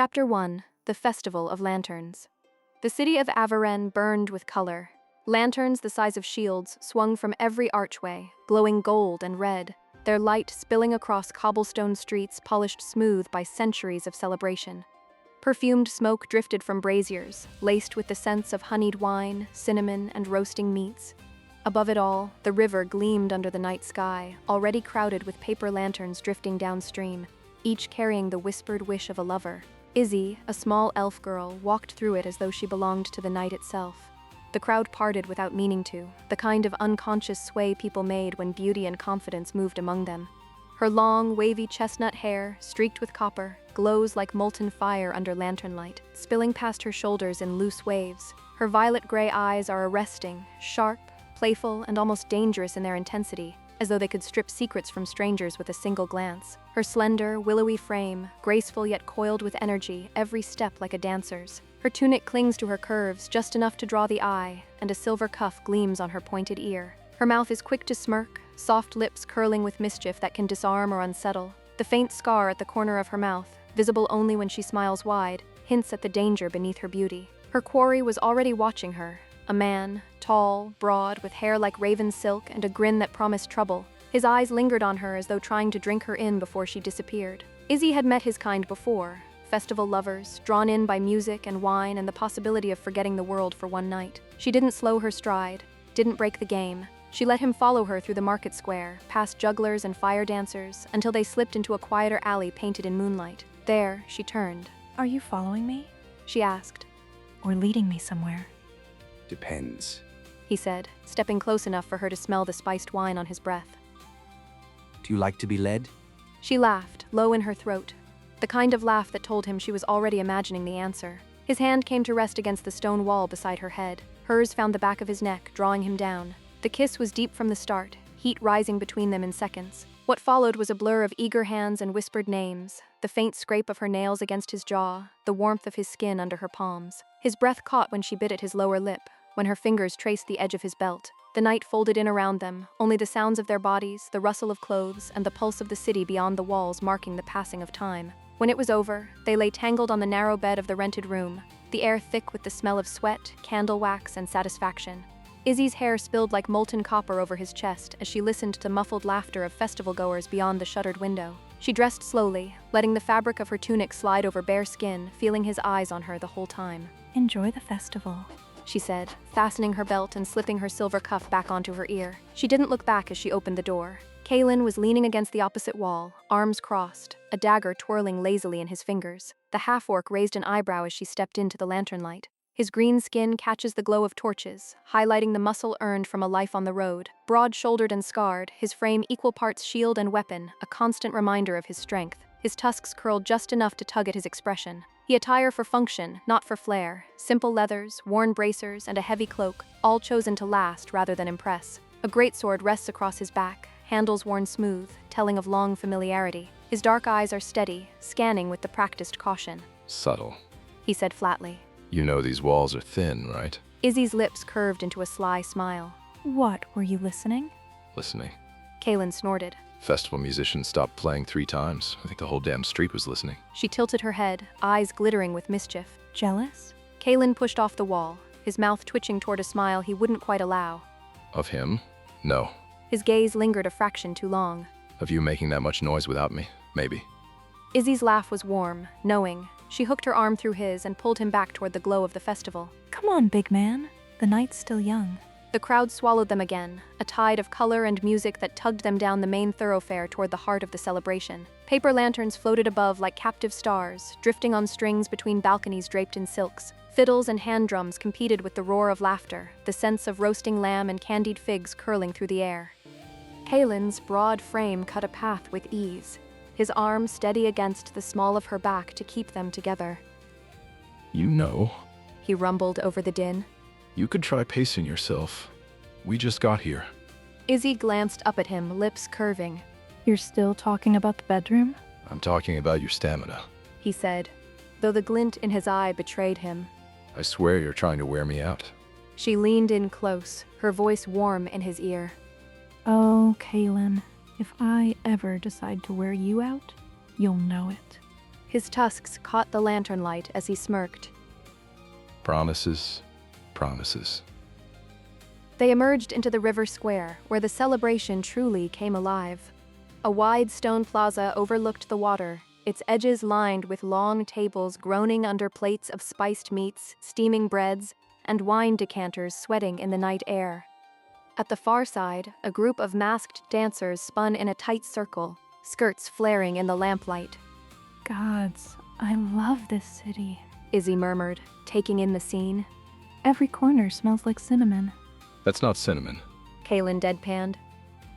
Chapter 1: The Festival of Lanterns. The city of Avarenne burned with color. Lanterns the size of shields swung from every archway, glowing gold and red, their light spilling across cobblestone streets polished smooth by centuries of celebration. Perfumed smoke drifted from braziers, laced with the scents of honeyed wine, cinnamon, and roasting meats. Above it all, the river gleamed under the night sky, already crowded with paper lanterns drifting downstream, each carrying the whispered wish of a lover. Izzi, a small elf girl, walked through it as though she belonged to the night itself. The crowd parted without meaning to, the kind of unconscious sway people made when beauty and confidence moved among them. Her long, wavy chestnut hair, streaked with copper, glows like molten fire under lantern light, spilling past her shoulders in loose waves. Her violet-gray eyes are arresting, sharp, playful, and almost dangerous in their intensity, as though they could strip secrets from strangers with a single glance. Her slender, willowy frame, graceful yet coiled with energy, every step like a dancer's. Her tunic clings to her curves, just enough to draw the eye, and a silver cuff gleams on her pointed ear. Her mouth is quick to smirk, soft lips curling with mischief that can disarm or unsettle. The faint scar at the corner of her mouth, visible only when she smiles wide, hints at the danger beneath her beauty. Her quarry was already watching her, a man, tall, broad, with hair like raven silk and a grin that promised trouble. His eyes lingered on her as though trying to drink her in before she disappeared. Izzi had met his kind before, festival lovers, drawn in by music and wine and the possibility of forgetting the world for one night. She didn't slow her stride, didn't break the game. She let him follow her through the market square, past jugglers and fire dancers, until they slipped into a quieter alley painted in moonlight. There, she turned. "Are you following me? She asked. Or leading me somewhere?" Depends. He said, stepping close enough for her to smell the spiced wine on his breath. Do you like to be led? She laughed, low in her throat, the kind of laugh that told him she was already imagining the answer. His hand came to rest against the stone wall beside her head. Hers found the back of his neck, drawing him down. The kiss was deep from the start, heat rising between them in seconds. What followed was a blur of eager hands and whispered names, the faint scrape of her nails against his jaw, the warmth of his skin under her palms. His breath caught when she bit at his lower lip, when her fingers traced the edge of his belt. The night folded in around them, only the sounds of their bodies, the rustle of clothes, and the pulse of the city beyond the walls marking the passing of time. When it was over, they lay tangled on the narrow bed of the rented room, the air thick with the smell of sweat, candle wax, and satisfaction. Izzi's hair spilled like molten copper over his chest as she listened to muffled laughter of festival-goers beyond the shuttered window. She dressed slowly, letting the fabric of her tunic slide over bare skin, feeling his eyes on her the whole time. "Enjoy the festival," she said, fastening her belt and slipping her silver cuff back onto her ear. She didn't look back as she opened the door. Kaelen was leaning against the opposite wall, arms crossed, a dagger twirling lazily in his fingers. The half-orc raised an eyebrow as she stepped into the lantern light. His green skin catches the glow of torches, highlighting the muscle earned from a life on the road. Broad-shouldered and scarred, his frame equal parts shield and weapon, a constant reminder of his strength. His tusks curled just enough to tug at his expression. He attire for function, not for flair. Simple leathers, worn bracers, and a heavy cloak, all chosen to last rather than impress. A greatsword rests across his back, handles worn smooth, telling of long familiarity. His dark eyes are steady, scanning with the practiced caution. "Subtle. He said flatly. You know these walls are thin, right?" Izzi's lips curved into a sly smile. "What, were you listening?" Listening. Kaelen snorted. Festival musicians stopped playing 3 times. I think the whole damn street was listening. She tilted her head, eyes glittering with mischief. "Jealous?" Kaelen pushed off the wall, his mouth twitching toward a smile he wouldn't quite allow. Of him? No. His gaze lingered a fraction too long. Of you making that much noise without me? Maybe. Izzi's laugh was warm, knowing. She hooked her arm through his and pulled him back toward the glow of the festival. "Come on, big man. The night's still young." The crowd swallowed them again, a tide of color and music that tugged them down the main thoroughfare toward the heart of the celebration. Paper lanterns floated above like captive stars, drifting on strings between balconies draped in silks. Fiddles and hand drums competed with the roar of laughter, the scents of roasting lamb and candied figs curling through the air. Kaelen's broad frame cut a path with ease, his arm steady against the small of her back to keep them together. You know. He rumbled over the din. You could try pacing yourself. We just got here. Izzi glanced up at him, lips curving. "You're still talking about the bedroom?" I'm talking about your stamina. He said, though the glint in his eye betrayed him. I swear you're trying to wear me out. She leaned in close, her voice warm in his ear. "Oh, Kaelen, if I ever decide to wear you out, you'll know it." His tusks caught the lantern light as he smirked. Promises, promises. They emerged into the river square, where the celebration truly came alive. A wide stone plaza overlooked the water, its edges lined with long tables groaning under plates of spiced meats, steaming breads, and wine decanters sweating in the night air. At the far side, a group of masked dancers spun in a tight circle, skirts flaring in the lamplight. Gods, I love this city. Izzy murmured, taking in the scene. Every corner smells like cinnamon. That's not cinnamon. Kaelen deadpanned.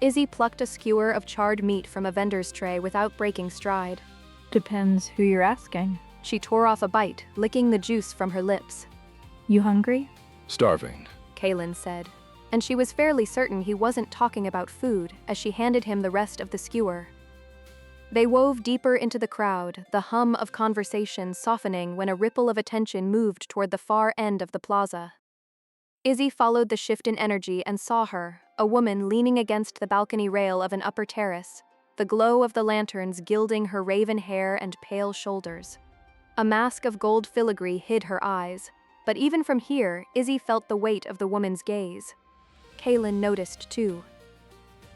Izzy plucked a skewer of charred meat from a vendor's tray without breaking stride. Depends who you're asking. She tore off a bite, licking the juice from her lips. You hungry? Starving. Kaelen said, and she was fairly certain he wasn't talking about food as she handed him the rest of the skewer. They wove deeper into the crowd, the hum of conversation softening when a ripple of attention moved toward the far end of the plaza. Izzy followed the shift in energy and saw her, a woman leaning against the balcony rail of an upper terrace, the glow of the lanterns gilding her raven hair and pale shoulders. A mask of gold filigree hid her eyes, but even from here, Izzy felt the weight of the woman's gaze. Kaelen noticed too.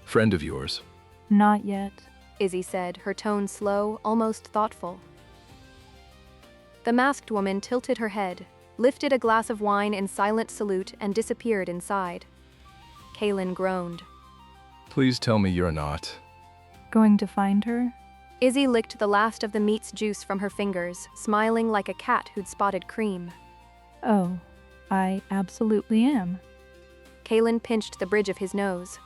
Friend of yours. Not yet. Izzy said, her tone slow, almost thoughtful. The masked woman tilted her head, lifted a glass of wine in silent salute, and disappeared inside. Kaelen groaned. Please tell me you're not. Going to find her? Izzy licked the last of the meat's juice from her fingers, smiling like a cat who'd spotted cream. Oh, I absolutely am. Kaelen pinched the bridge of his nose.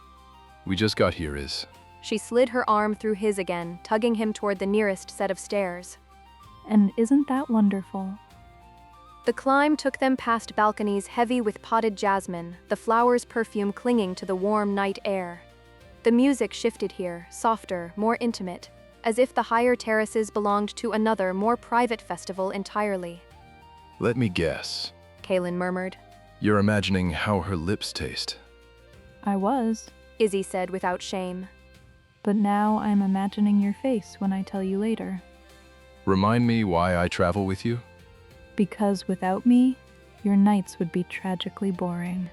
We just got here, Iz. She slid her arm through his again, tugging him toward the nearest set of stairs. And isn't that wonderful? The climb took them past balconies heavy with potted jasmine, the flower's perfume clinging to the warm night air. The music shifted here, softer, more intimate, as if the higher terraces belonged to another, more private festival entirely. Let me guess. Kaelen murmured. You're imagining how her lips taste. I was, Izzy said without shame. but now I'm imagining your face when I tell you later. Remind me why I travel with you? Because without me, your nights would be tragically boring.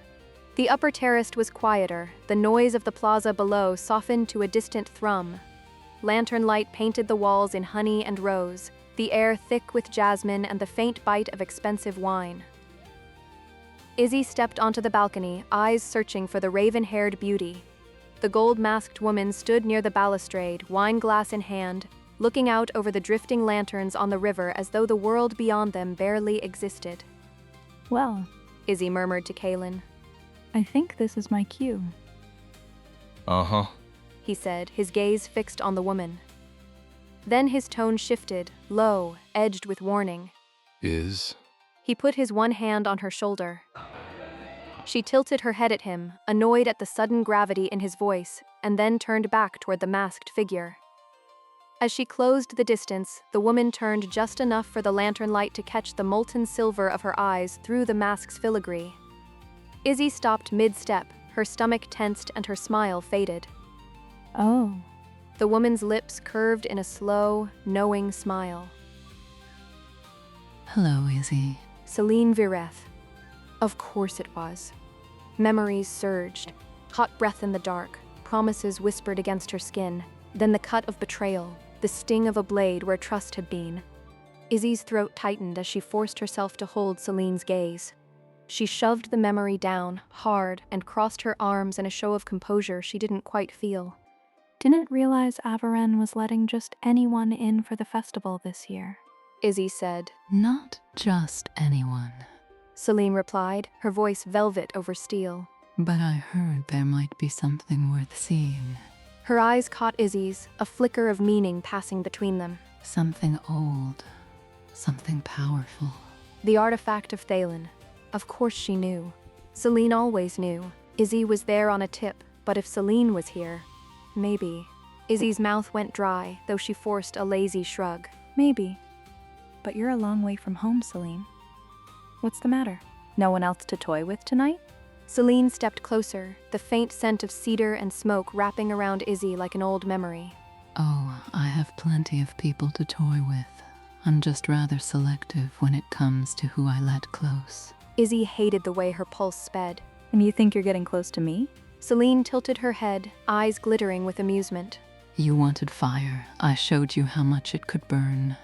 The upper terrace was quieter, the noise of the plaza below softened to a distant thrum. Lantern light painted the walls in honey and rose, the air thick with jasmine and the faint bite of expensive wine. Izzy stepped onto the balcony, eyes searching for the raven-haired beauty. The gold-masked woman stood near the balustrade, wine glass in hand, looking out over the drifting lanterns on the river as though the world beyond them barely existed. Well, Izzy murmured to Kaelen. I think this is my cue. Uh-huh. He said, his gaze fixed on the woman. Then his tone shifted, low, edged with warning. Is? He put his one hand on her shoulder. She tilted her head at him, annoyed at the sudden gravity in his voice, and then turned back toward the masked figure. As she closed the distance, the woman turned just enough for the lantern light to catch the molten silver of her eyes through the mask's filigree. Izzy stopped mid-step, her stomach tensed and her smile faded. Oh, The woman's lips curved in a slow, knowing smile. Hello, Izzy. Celine Vireth. Of course it was. Memories surged, hot breath in the dark, promises whispered against her skin, then the cut of betrayal, the sting of a blade where trust had been. Izzy's throat tightened as she forced herself to hold Celine's gaze. She shoved the memory down, hard, and crossed her arms in a show of composure she didn't quite feel. didn't realize Avarenne was letting just anyone in for the festival this year. Izzy said. Not just anyone, Celine replied, her voice velvet over steel. but I heard there might be something worth seeing. Her eyes caught Izzy's, a flicker of meaning passing between them. Something old, something powerful. The artifact of Thalen. Of course she knew. Celine always knew. Izzy was there on a tip, but if Celine was here, maybe. Izzy's mouth went dry, though she forced a lazy shrug. Maybe. But you're a long way from home, Celine. What's the matter? No one else to toy with tonight? Celine stepped closer, the faint scent of cedar and smoke wrapping around Izzy like an old memory. Oh, I have plenty of people to toy with. I'm just rather selective when it comes to who I let close. Izzi hated the way her pulse sped. And you think you're getting close to me? Celine tilted her head, eyes glittering with amusement. You wanted fire. I showed you how much it could burn.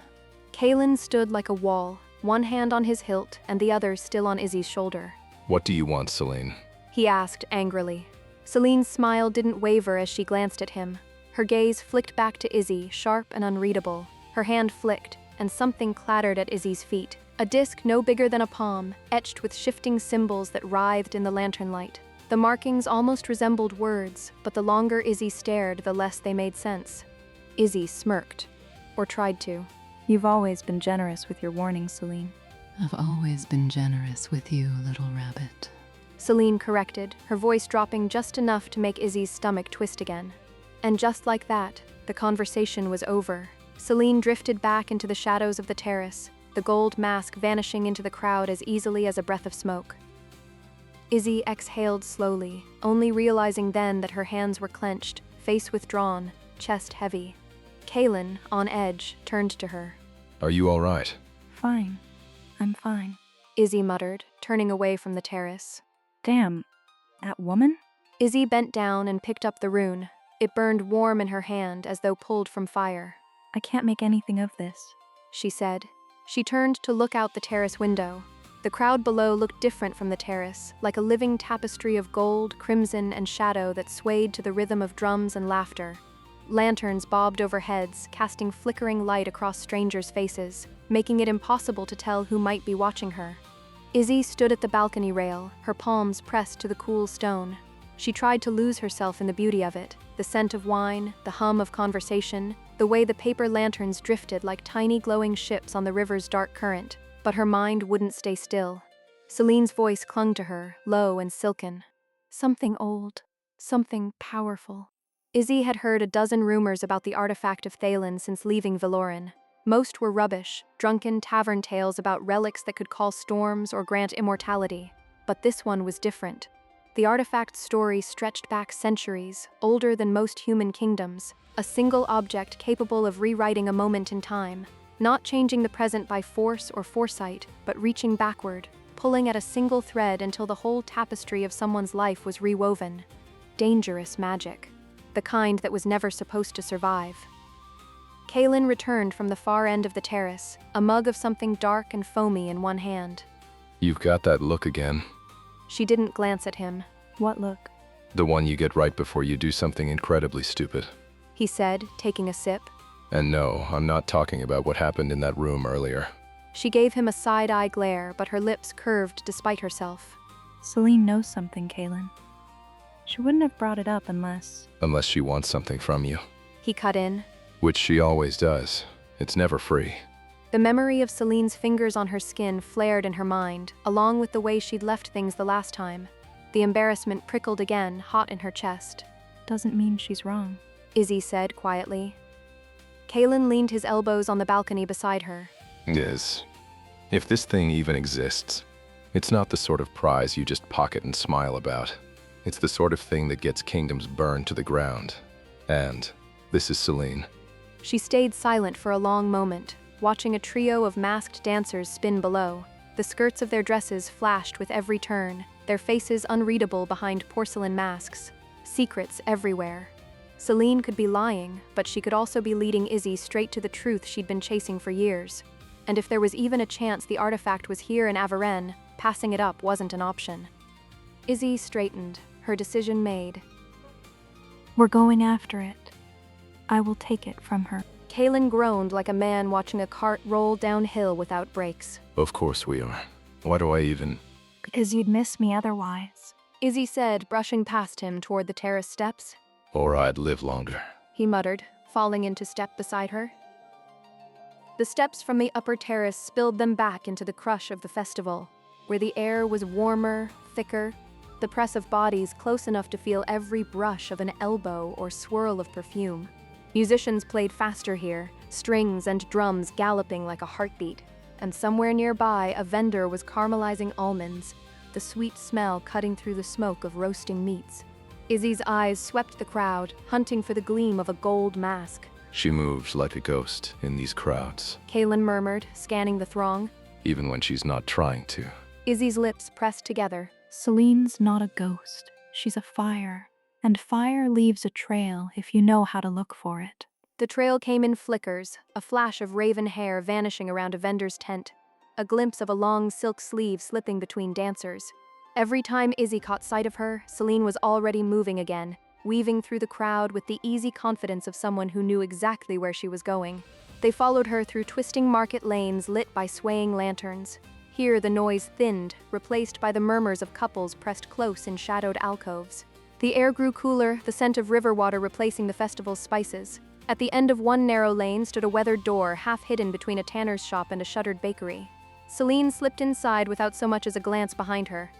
Kaelen stood like a wall, one hand on his hilt and the other still on Izzi's shoulder. What do you want, Celine? He asked angrily. Celine's smile didn't waver as she glanced at him. Her gaze flicked back to Izzi, sharp and unreadable. Her hand flicked, and something clattered at Izzi's feet. A disc no bigger than a palm, etched with shifting symbols that writhed in the lantern light. The markings almost resembled words, but the longer Izzi stared, the less they made sense. Izzi smirked, or tried to. You've always been generous with your warnings, Celine. I've always been generous with you, little rabbit. Celine corrected, her voice dropping just enough to make Izzi's stomach twist again. And just like that, the conversation was over. Celine drifted back into the shadows of the terrace, the gold mask vanishing into the crowd as easily as a breath of smoke. Izzi exhaled slowly, only realizing then that her hands were clenched, face withdrawn, chest heavy. Kaelen, on edge, turned to her. Are you all right? Fine. I'm fine. Izzi muttered, turning away from the terrace. Damn, that woman? Izzi bent down and picked up the rune. It burned warm in her hand as though pulled from fire. I can't make anything of this, she said. She turned to look out the terrace window. The crowd below looked different from the terrace, like a living tapestry of gold, crimson, and shadow that swayed to the rhythm of drums and laughter. Lanterns bobbed over heads, casting flickering light across strangers' faces, making it impossible to tell who might be watching her. Izzi stood at the balcony rail, her palms pressed to the cool stone. She tried to lose herself in the beauty of it, the scent of wine, the hum of conversation, the way the paper lanterns drifted like tiny glowing ships on the river's dark current, but her mind wouldn't stay still. Celine's voice clung to her, low and silken. Something old, something powerful. Izzi had heard a dozen rumors about the artifact of Kaelen since leaving Valoren. Most were rubbish, drunken tavern tales about relics that could call storms or grant immortality. But this one was different. The artifact's story stretched back centuries, older than most human kingdoms, a single object capable of rewriting a moment in time, not changing the present by force or foresight, but reaching backward, pulling at a single thread until the whole tapestry of someone's life was rewoven. Dangerous magic, the kind that was never supposed to survive. Kaelen returned from the far end of the terrace, a mug of something dark and foamy in one hand. You've got that look again. She didn't glance at him. What look? The one you get right before you do something incredibly stupid. He said, taking a sip. And no, I'm not talking about what happened in that room earlier. She gave him a side-eye glare, but her lips curved despite herself. Celine knows something, Kaelen. She wouldn't have brought it up unless... Unless she wants something from you. He cut in. Which she always does. It's never free. The memory of Celine's fingers on her skin flared in her mind, along with the way she'd left things the last time. The embarrassment prickled again, hot in her chest. Doesn't mean she's wrong, Izzi said quietly. Kaelen leaned his elbows on the balcony beside her. Yes. If this thing even exists, it's not the sort of prize you just pocket and smile about. It's the sort of thing that gets kingdoms burned to the ground. And this is Celine. She stayed silent for a long moment, watching a trio of masked dancers spin below. The skirts of their dresses flashed with every turn, their faces unreadable behind porcelain masks. Secrets everywhere. Celine could be lying, but she could also be leading Izzi straight to the truth she'd been chasing for years. And if there was even a chance the artifact was here in Avarenne, passing it up wasn't an option. Izzi straightened, her decision made. We're going after it. I will take it from her. Kaelen groaned like a man watching a cart roll downhill without brakes. Of course we are. Why do I even... Because you'd miss me otherwise, Izzi said, brushing past him toward the terrace steps. Or I'd live longer. He muttered, falling into step beside her. The steps from the upper terrace spilled them back into the crush of the festival, where the air was warmer, thicker, the press of bodies close enough to feel every brush of an elbow or swirl of perfume. Musicians played faster here, strings and drums galloping like a heartbeat, and somewhere nearby a vendor was caramelizing almonds, the sweet smell cutting through the smoke of roasting meats. Izzi's eyes swept the crowd, hunting for the gleam of a gold mask. She moves like a ghost in these crowds, Kaelen murmured, scanning the throng. even when she's not trying to. Izzy's lips pressed together. Celine's not a ghost. She's a fire. And fire leaves a trail if you know how to look for it. The trail came in flickers, a flash of raven hair vanishing around a vendor's tent, a glimpse of a long silk sleeve slipping between dancers. Every time Izzy caught sight of her, Celine was already moving again, weaving through the crowd with the easy confidence of someone who knew exactly where she was going. They followed her through twisting market lanes lit by swaying lanterns. Here the noise thinned, replaced by the murmurs of couples pressed close in shadowed alcoves. The air grew cooler, the scent of river water replacing the festival's spices. At the end of one narrow lane stood a weathered door, half hidden between a tanner's shop and a shuttered bakery. Celine slipped inside without so much as a glance behind her.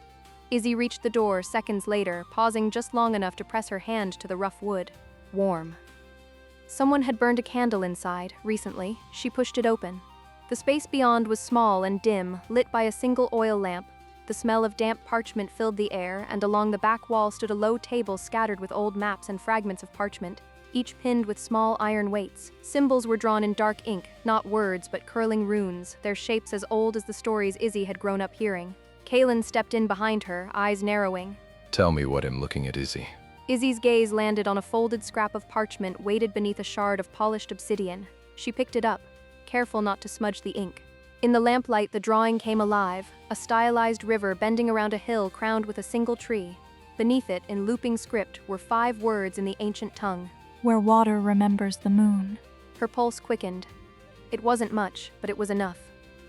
Izzy reached the door seconds later, pausing just long enough to press her hand to the rough wood. Warm. Someone had burned a candle inside, recently. She pushed it open. The space beyond was small and dim, lit by a single oil lamp. The smell of damp parchment filled the air, and along the back wall stood a low table scattered with old maps and fragments of parchment, each pinned with small iron weights. Symbols were drawn in dark ink, not words but curling runes, their shapes as old as the stories Izzy had grown up hearing. Kaelen stepped in behind her, eyes narrowing. Tell me what I'm looking at, Izzy. Izzy's gaze landed on a folded scrap of parchment weighted beneath a shard of polished obsidian. She picked it up, careful not to smudge the ink. In the lamplight, the drawing came alive, a stylized river bending around a hill crowned with a single tree. Beneath it, in looping script, were 5 words in the ancient tongue. Where water remembers the moon. Her pulse quickened. It wasn't much, but it was enough.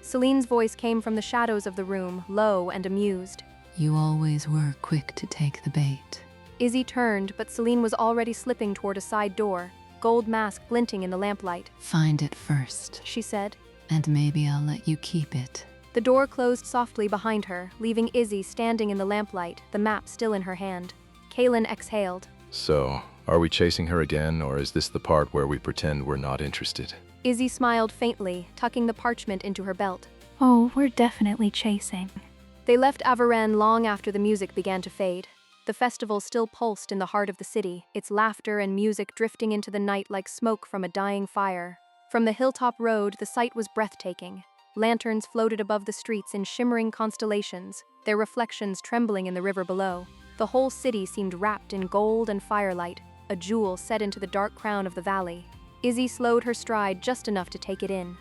Celine's voice came from the shadows of the room, low and amused. You always were quick to take the bait. Izzy turned, but Celine was already slipping toward a side door, gold mask glinting in the lamplight. Find it first, She said. and maybe I'll let you keep it. The door closed softly behind her, leaving Izzy standing in the lamplight, the map still in her hand. Kaelen exhaled. So, are we chasing her again, or is this the part where we pretend we're not interested? Izzy smiled faintly, tucking the parchment into her belt. Oh, we're definitely chasing. They left Avarenne long after the music began to fade. The festival still pulsed in the heart of the city, its laughter and music drifting into the night like smoke from a dying fire. From the hilltop road, the sight was breathtaking. Lanterns floated above the streets in shimmering constellations, their reflections trembling in the river below. The whole city seemed wrapped in gold and firelight, a jewel set into the dark crown of the valley. Izzy slowed her stride just enough to take it in.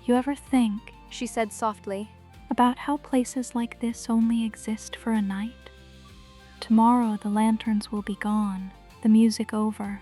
You ever think, She said softly, about how places like this only exist for a night? Tomorrow the lanterns will be gone, the music over,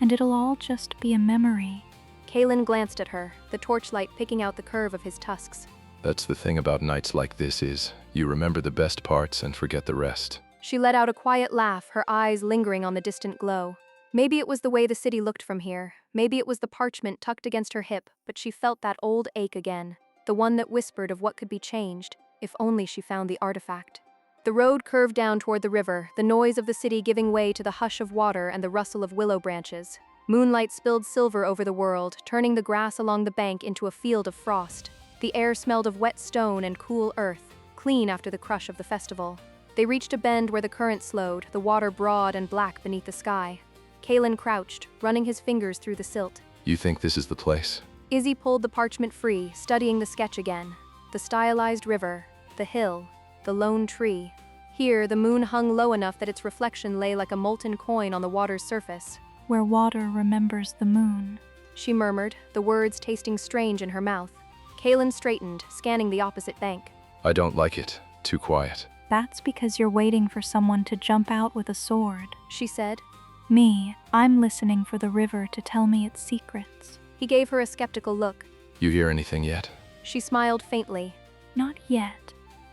and it'll all just be a memory. Kaelen glanced at her, the torchlight picking out the curve of his tusks. That's the thing about nights like this is, you remember the best parts and forget the rest. She let out a quiet laugh, her eyes lingering on the distant glow. Maybe it was the way the city looked from here. Maybe it was the parchment tucked against her hip, but she felt that old ache again, the one that whispered of what could be changed, if only she found the artifact. The road curved down toward the river, the noise of the city giving way to the hush of water and the rustle of willow branches. Moonlight spilled silver over the world, turning the grass along the bank into a field of frost. The air smelled of wet stone and cool earth, clean after the crush of the festival. They reached a bend where the current slowed, the water broad and black beneath the sky. Kaelen crouched, running his fingers through the silt. You think this is the place? Izzy pulled the parchment free, studying the sketch again. The stylized river, the hill, the lone tree. Here, the moon hung low enough that its reflection lay like a molten coin on the water's surface. Where water remembers the moon. She murmured, the words tasting strange in her mouth. Kaelen straightened, scanning the opposite bank. I don't like it. Too quiet. That's because you're waiting for someone to jump out with a sword. She said. Me, I'm listening for the river to tell me its secrets. He gave her a skeptical look. You hear anything yet? She smiled faintly. Not yet,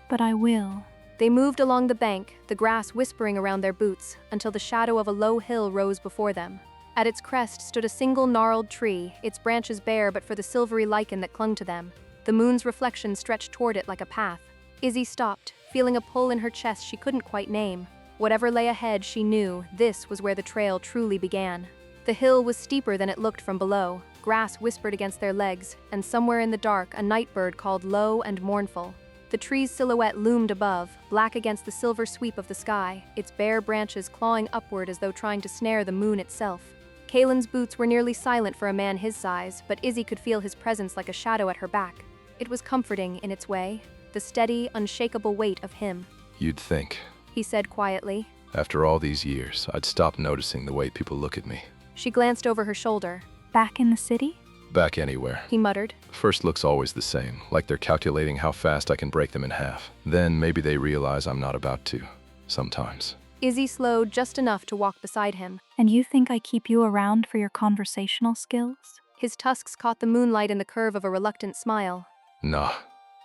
but I will. They moved along the bank, the grass whispering around their boots, until the shadow of a low hill rose before them. At its crest stood a single gnarled tree, its branches bare but for the silvery lichen that clung to them. The moon's reflection stretched toward it like a path. Izzy stopped, feeling a pull in her chest she couldn't quite name. Whatever lay ahead, she knew this was where the trail truly began. The hill was steeper than it looked from below. Grass whispered against their legs, and somewhere in the dark, a night bird called low and mournful. The tree's silhouette loomed above, black against the silver sweep of the sky, its bare branches clawing upward as though trying to snare the moon itself. Kaelen's boots were nearly silent for a man his size, but Izzi could feel his presence like a shadow at her back. It was comforting in its way, the steady, unshakable weight of him. You'd think, He said quietly. after all these years, I'd stop noticing the way people look at me. She glanced over her shoulder. Back in the city? Back anywhere. He muttered. First look's always the same, like they're calculating how fast I can break them in half. Then maybe they realize I'm not about to. Sometimes. Izzi slowed just enough to walk beside him. And you think I keep you around for your conversational skills? His tusks caught the moonlight in the curve of a reluctant smile. Nah,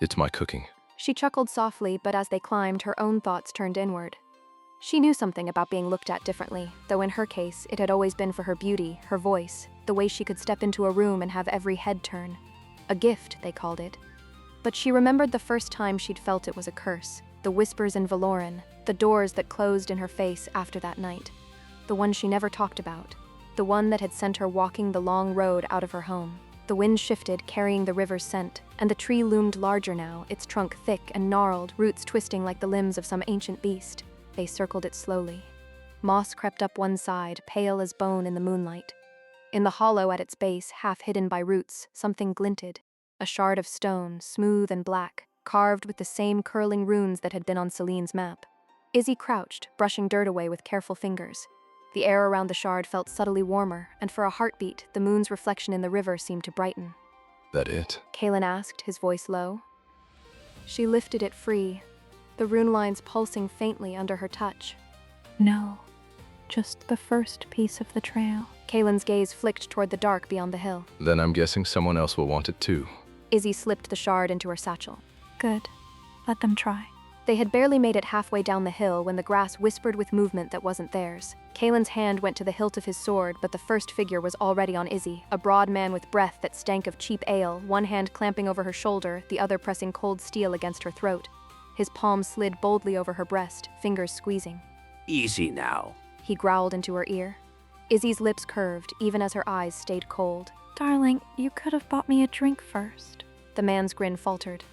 it's my cooking. She chuckled softly, but as they climbed, her own thoughts turned inward. She knew something about being looked at differently, though in her case, it had always been for her beauty, her voice, the way she could step into a room and have every head turn. A gift, they called it. But she remembered the first time she'd felt it was a curse, the whispers in Valoran, the doors that closed in her face after that night. The one she never talked about, the one that had sent her walking the long road out of her home. The wind shifted, carrying the river's scent, and the tree loomed larger now, its trunk thick and gnarled, roots twisting like the limbs of some ancient beast. They circled it slowly. Moss crept up one side, pale as bone in the moonlight. In the hollow at its base, half hidden by roots, something glinted. A shard of stone, smooth and black, carved with the same curling runes that had been on Celine's map. Izzi crouched, brushing dirt away with careful fingers. The air around the shard felt subtly warmer, and for a heartbeat, the moon's reflection in the river seemed to brighten. That it? Kaelen asked, his voice low. She lifted it free, the rune lines pulsing faintly under her touch. No, just the first piece of the trail. Kaelen's gaze flicked toward the dark beyond the hill. Then I'm guessing someone else will want it too. Izzi slipped the shard into her satchel. Good. Let them try. They had barely made it halfway down the hill when the grass whispered with movement that wasn't theirs. Kaelen's hand went to the hilt of his sword, but the first figure was already on Izzi, a broad man with breath that stank of cheap ale, one hand clamping over her shoulder, the other pressing cold steel against her throat. His palm slid boldly over her breast, fingers squeezing. Easy now. He growled into her ear. Izzi's lips curved, even as her eyes stayed cold. Darling, you could have bought me a drink first. The man's grin faltered.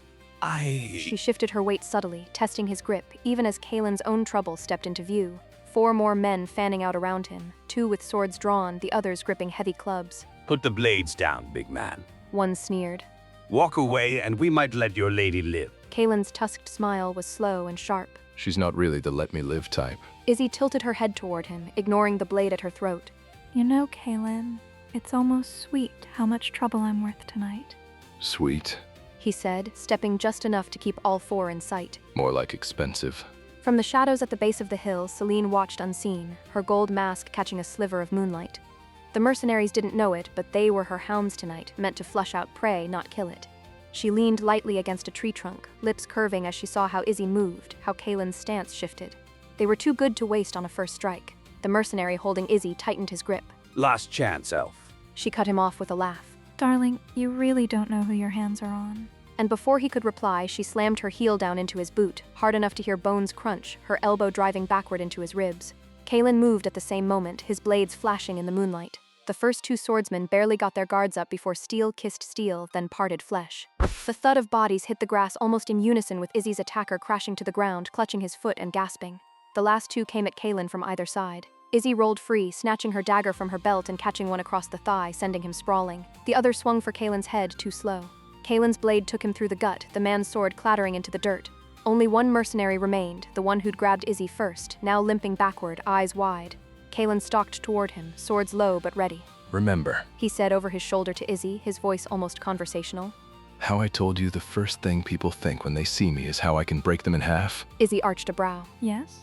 She shifted her weight subtly, testing his grip, even as Kaelen's own trouble stepped into view. 4 more men fanning out around him, 2 with swords drawn, the others gripping heavy clubs. Put the blades down, big man. One sneered. Walk away and we might let your lady live. Kaelen's tusked smile was slow and sharp. She's not really the let me live type. Izzi tilted her head toward him, ignoring the blade at her throat. You know, Kaelen, it's almost sweet how much trouble I'm worth tonight. Sweet. He said, stepping just enough to keep all 4 in sight. More like expensive. From the shadows at the base of the hill, Celine watched unseen, her gold mask catching a sliver of moonlight. The mercenaries didn't know it, but they were her hounds tonight, meant to flush out prey, not kill it. She leaned lightly against a tree trunk, lips curving as she saw how Izzi moved, how Kaelen's stance shifted. They were too good to waste on a first strike. The mercenary holding Izzi tightened his grip. Last chance, elf. She cut him off with a laugh. Darling, you really don't know who your hands are on. And before he could reply, she slammed her heel down into his boot, hard enough to hear bones crunch, her elbow driving backward into his ribs. Kaelen moved at the same moment, his blades flashing in the moonlight. The first 2 swordsmen barely got their guards up before steel kissed steel, then parted flesh. The thud of bodies hit the grass almost in unison with Izzi's attacker crashing to the ground, clutching his foot and gasping. The last 2 came at Kaelen from either side. Izzi rolled free, snatching her dagger from her belt and catching one across the thigh, sending him sprawling. The other swung for Kaelen's head, too slow. Kaelen's blade took him through the gut, the man's sword clattering into the dirt. Only one mercenary remained, the one who'd grabbed Izzi first, now limping backward, eyes wide. Kaelen stalked toward him, swords low but ready. Remember, He said over his shoulder to Izzi, his voice almost conversational. how I told you the first thing people think when they see me is how I can break them in half? Izzi arched a brow. Yes?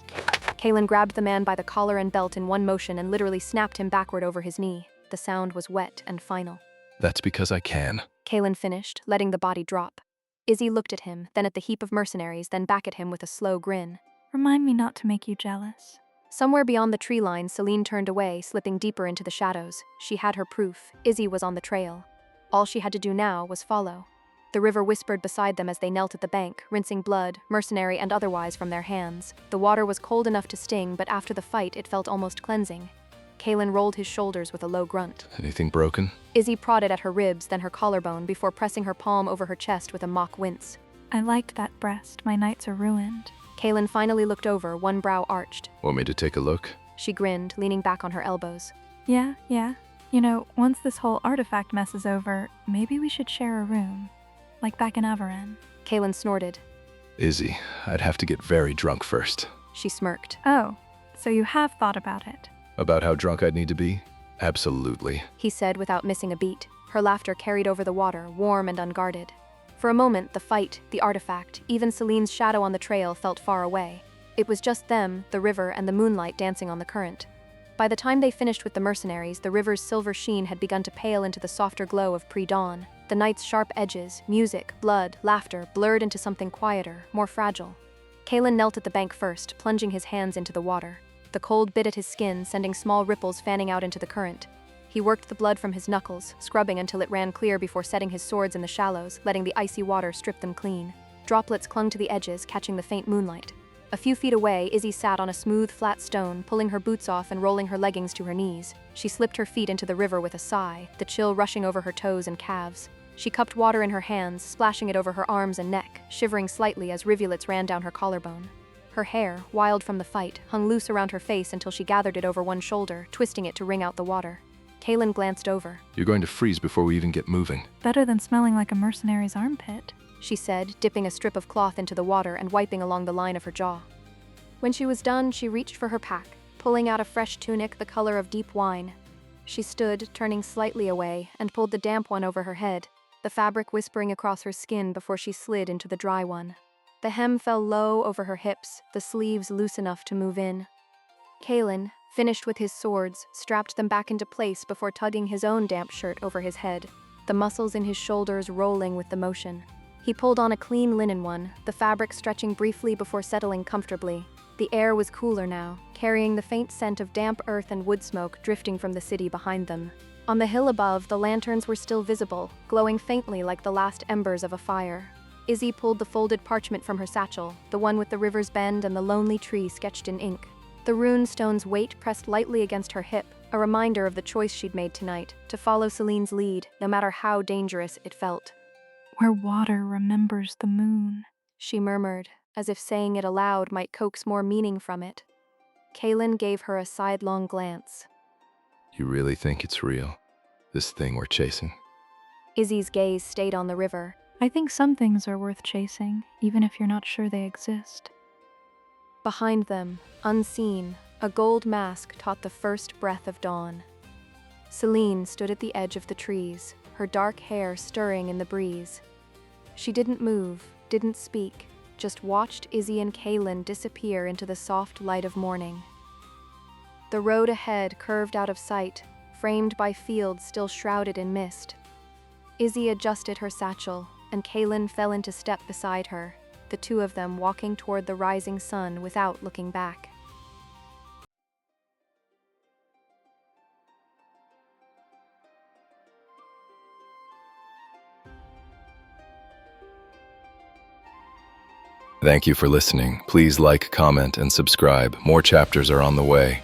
Kaelen grabbed the man by the collar and belt in one motion and literally snapped him backward over his knee. The sound was wet and final. That's because I can. Kaelen finished, letting the body drop. Izzi looked at him, then at the heap of mercenaries, then back at him with a slow grin. Remind me not to make you jealous. Somewhere beyond the tree line, Celine turned away, slipping deeper into the shadows. She had her proof. Izzi was on the trail. All she had to do now was follow. The river whispered beside them as they knelt at the bank, rinsing blood, mercenary and otherwise, from their hands. The water was cold enough to sting, but after the fight it felt almost cleansing. Kaelen rolled his shoulders with a low grunt. Anything broken? Izzi prodded at her ribs, then her collarbone, before pressing her palm over her chest with a mock wince. I liked that breast. My nights are ruined. Kaelen finally looked over, one brow arched. Want me to take a look? She grinned, leaning back on her elbows. Yeah. Once this whole artifact mess is over, maybe we should share a room. Like back in Avarenne. Kaelen snorted. Izzy, I'd have to get very drunk first. She smirked. Oh, so you have thought about it. About how drunk I'd need to be? Absolutely. He said without missing a beat. Her laughter carried over the water, warm and unguarded. For a moment, the fight, the artifact, even Celine's shadow on the trail felt far away. It was just them, the river, and the moonlight dancing on the current. By the time they finished with the mercenaries, the river's silver sheen had begun to pale into the softer glow of pre-dawn. The night's sharp edges, music, blood, laughter, blurred into something quieter, more fragile. Kaelen knelt at the bank first, plunging his hands into the water. The cold bit at his skin, sending small ripples fanning out into the current. He worked the blood from his knuckles, scrubbing until it ran clear before setting his swords in the shallows, letting the icy water strip them clean. Droplets clung to the edges, catching the faint moonlight. A few feet away, Izzy sat on a smooth, flat stone, pulling her boots off and rolling her leggings to her knees. She slipped her feet into the river with a sigh, the chill rushing over her toes and calves. She cupped water in her hands, splashing it over her arms and neck, shivering slightly as rivulets ran down her collarbone. Her hair, wild from the fight, hung loose around her face until she gathered it over one shoulder, twisting it to wring out the water. Kaelen glanced over. You're going to freeze before we even get moving. Better than smelling like a mercenary's armpit, she said, dipping a strip of cloth into the water and wiping along the line of her jaw. When she was done, she reached for her pack, pulling out a fresh tunic the color of deep wine. She stood, turning slightly away, and pulled the damp one over her head, the fabric whispering across her skin before she slid into the dry one. The hem fell low over her hips, the sleeves loose enough to move in. Kaelen, finished with his swords, strapped them back into place before tugging his own damp shirt over his head, the muscles in his shoulders rolling with the motion. He pulled on a clean linen one, the fabric stretching briefly before settling comfortably. The air was cooler now, carrying the faint scent of damp earth and wood smoke drifting from the city behind them. On the hill above, the lanterns were still visible, glowing faintly like the last embers of a fire. Izzy pulled the folded parchment from her satchel, the one with the river's bend and the lonely tree sketched in ink. The rune stone's weight pressed lightly against her hip, a reminder of the choice she'd made tonight, to follow Celine's lead, no matter how dangerous it felt. where water remembers the moon. She murmured, as if saying it aloud might coax more meaning from it. Kaelen gave her a sidelong glance. You really think it's real? This thing we're chasing? Izzy's gaze stayed on the river. I think some things are worth chasing, even if you're not sure they exist. Behind them, unseen, a gold mask taught the first breath of dawn. Celine stood at the edge of the trees, her dark hair stirring in the breeze. She didn't move, didn't speak, just watched Izzy and Kaelen disappear into the soft light of morning. The road ahead curved out of sight, framed by fields still shrouded in mist. Izzy adjusted her satchel, and Kaelen fell into step beside her, the two of them walking toward the rising sun without looking back. Thank you for listening. Please like, comment, and subscribe. More chapters are on the way.